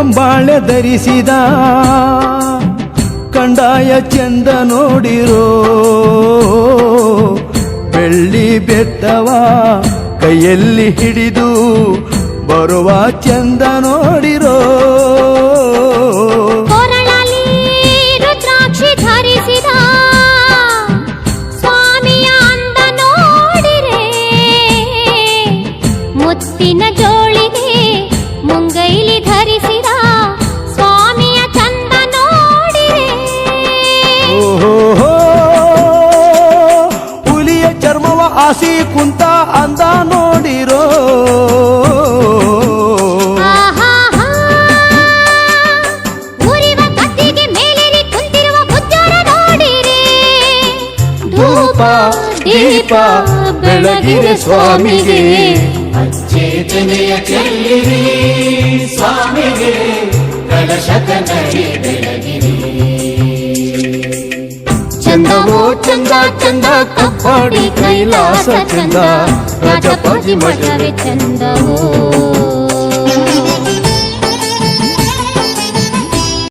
ಕಂಬಾಳೆ ಧರಿಸಿದ ಕಂಡಾಯ ಚಂದ ನೋಡಿರೋ ಬೆಳ್ಳಿ ಬೆತ್ತವ ಕೈಯಲ್ಲಿ ಹಿಡಿದು ಬರುವ ಚಂದ ನೋಡಿರೋ ಕೊರಳಲ್ಲಿ ರುದ್ರಾಕ್ಷಿ ಧರಿಸಿದ ಸ್ವಾಮಿಯ ಅಂದ ನೋಡಿರೆ ಮುತ್ತಿನ ಜೋಳಿಗೆ ಮುಂಗೈಲಿ ಧರಿಸಿದ ಸ್ವಾಮಿಯ ಚಂದ ನೋಡಿರೆ ಓಹೋ ಹುಲಿಯ ಚರ್ಮವ ಆಸಿ ಕುಂತ ಅಂದ ನೋಡಿರೋ ಉರಿವ ಕತ್ತಿಗೆ ಮೇಲೇರಿ ಕುಂತಿರುವ ಬುದ್ಧರ ನೋಡಿರೆ ಧೂಪ ದೀಪ ಬೆಳಗಿರೆ ಸ್ವಾಮಿಗೆ ಅಚ್ಚೇತನೆಯ ಚೆಲ್ಲಿರಿ ಸ್ವಾಮಿಗೆ ಕಲಶಕ ನಡಿ ಬೆಳಗಿರಿ ಚಂದವೋ ಚಂದ ಚಂದ ಕಬ್ಬಾಡಿ ಕೈಲಾಸ ಚಂದ ರಾಜಪಾಜಿ ಮಠವೇ ಚಂದವೋ